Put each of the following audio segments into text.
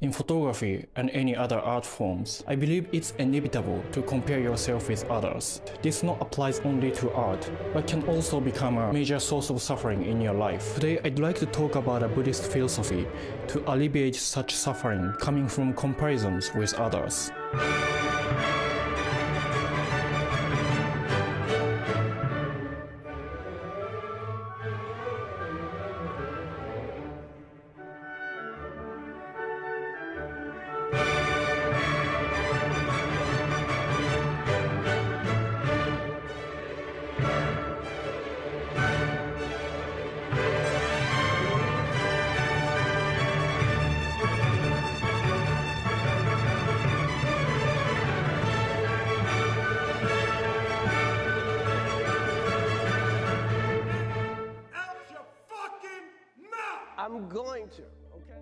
In photography and any other art forms, I believe it's inevitable to compare yourself with others. This not applies only to art, but can also become a major source of suffering in your life. Today, I'd like to talk about a Buddhist philosophy to alleviate such suffering coming from comparisons with others. I'm going to, okay?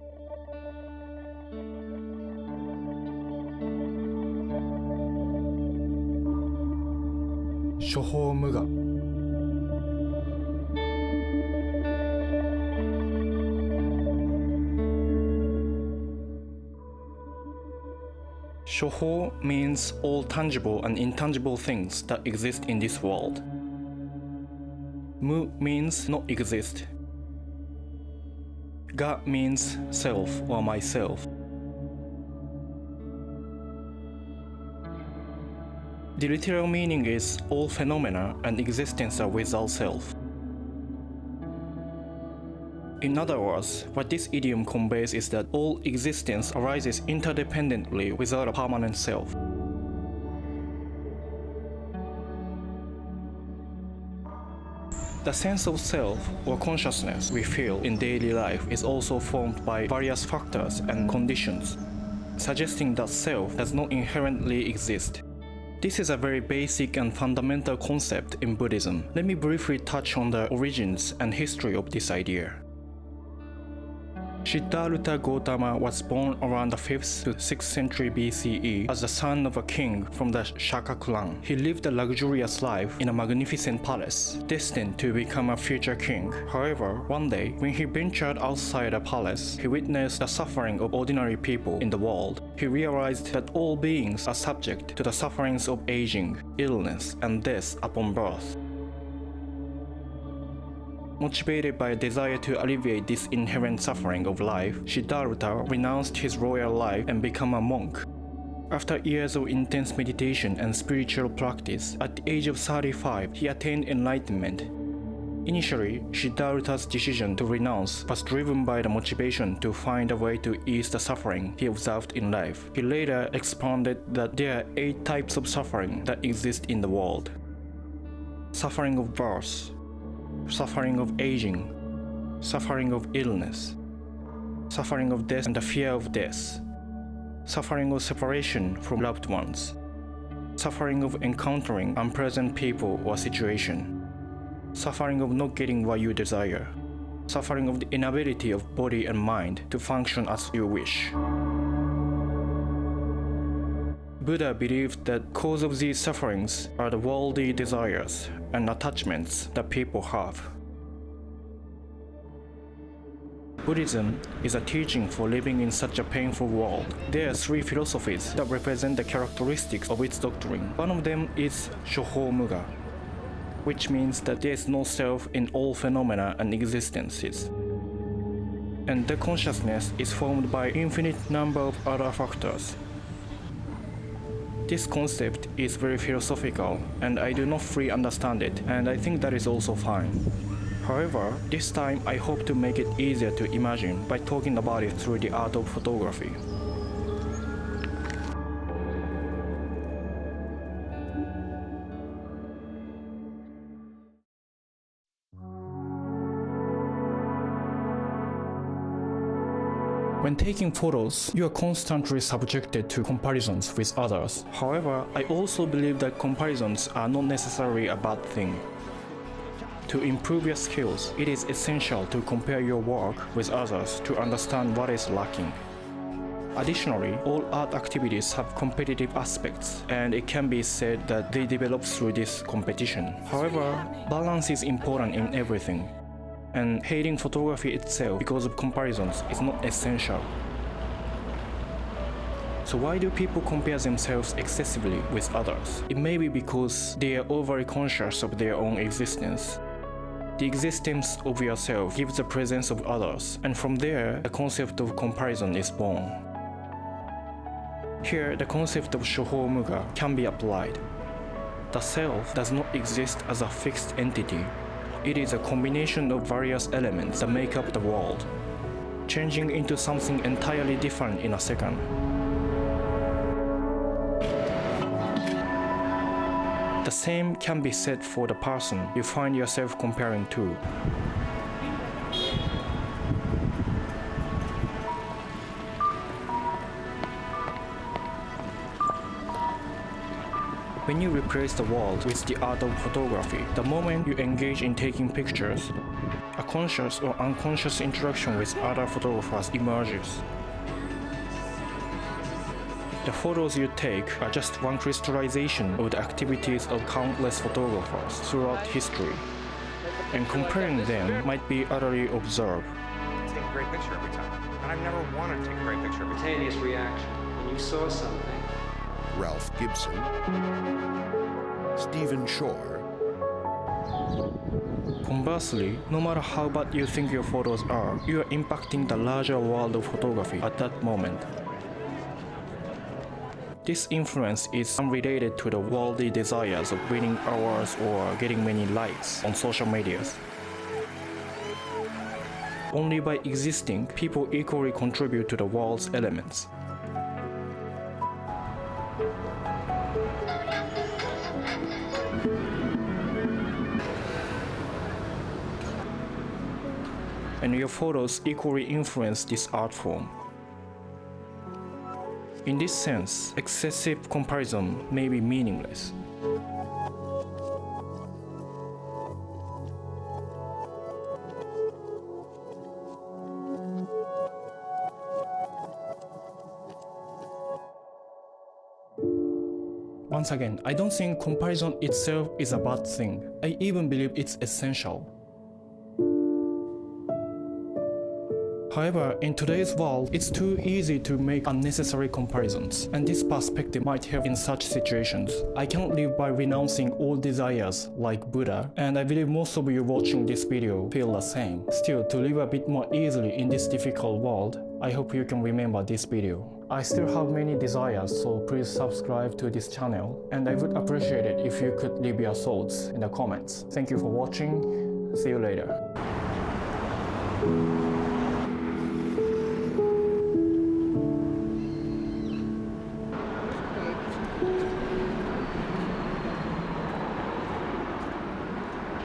Shoho Muga. Shoho means all tangible and intangible things that exist in this world. Mu means not exist. Ga means self or myself. The literal meaning is all phenomena and existence are without self. In other words, what this idiom conveys is that all existence arises interdependently without a permanent self. The sense of self or consciousness we feel in daily life is also formed by various factors and conditions, suggesting that self does not inherently exist. This is a very basic and fundamental concept in Buddhism. Let me briefly touch on the origins and history of this idea. Siddhartha Gautama was born around the 5th to 6th century BCE as the son of a king from the Shaka clan. He lived a luxurious life in a magnificent palace, destined to become a future king. However, one day, when he ventured outside the palace, he witnessed the suffering of ordinary people in the world. He realized that all beings are subject to the sufferings of aging, illness, and death upon birth. Motivated by a desire to alleviate this inherent suffering of life, Siddhartha renounced his royal life and became a monk. After years of intense meditation and spiritual practice, at the age of 35, he attained enlightenment. Initially, Siddhartha's decision to renounce was driven by the motivation to find a way to ease the suffering he observed in life. He later expounded that there are 8 types of suffering that exist in the world. Suffering of birth, suffering of aging, suffering of illness, suffering of death and the fear of death, suffering of separation from loved ones, suffering of encountering unpleasant people or situation, suffering of not getting what you desire, suffering of the inability of body and mind to function as you wish. Buddha believed that the cause of these sufferings are the worldly desires and attachments that people have. Buddhism is a teaching for living in such a painful world. There are 3 philosophies that represent the characteristics of its doctrine. One of them is Shoho Muga, which means that there is no self in all phenomena and existences. And the consciousness is formed by an infinite number of other factors. This concept is very philosophical, and I do not fully understand it, and I think that is also fine. However, this time I hope to make it easier to imagine by talking about it through the art of photography. When taking photos, you are constantly subjected to comparisons with others. However, I also believe that comparisons are not necessarily a bad thing. To improve your skills, it is essential to compare your work with others to understand what is lacking. Additionally, all art activities have competitive aspects, and it can be said that they develop through this competition. However, balance is important in everything, and hating photography itself because of comparisons is not essential. So why do people compare themselves excessively with others? It may be because they are overly conscious of their own existence. The existence of yourself gives the presence of others, and from there, the concept of comparison is born. Here, the concept of Shoho Muga can be applied. The self does not exist as a fixed entity. It is a combination of various elements that make up the world, changing into something entirely different in a second. The same can be said for the person you find yourself comparing to. When you replace the world with the art of photography, the moment you engage in taking pictures, a conscious or unconscious interaction with other photographers emerges. The photos you take are just one crystallization of the activities of countless photographers throughout history, and comparing them might be utterly absurd. Take a great picture every time, and I've never wanted to take a great picture every time. Spontaneous reaction when you saw something. Ralph Gibson, Stephen Shore. Conversely, no matter how bad you think your photos are, you are impacting the larger world of photography at that moment. This influence is unrelated to the worldly desires of winning awards or getting many likes on social medias. Only by existing, people equally contribute to the world's elements. And your photos equally influence this art form. In this sense, excessive comparison may be meaningless. Once again, I don't think comparison itself is a bad thing. I even believe it's essential. However, in today's world, it's too easy to make unnecessary comparisons, and this perspective might help in such situations. I cannot live by renouncing all desires like Buddha, and I believe most of you watching this video feel the same. Still, to live a bit more easily in this difficult world, I hope you can remember this video. I still have many desires, so please subscribe to this channel, and I would appreciate it if you could leave your thoughts in the comments. Thank you for watching. See you later.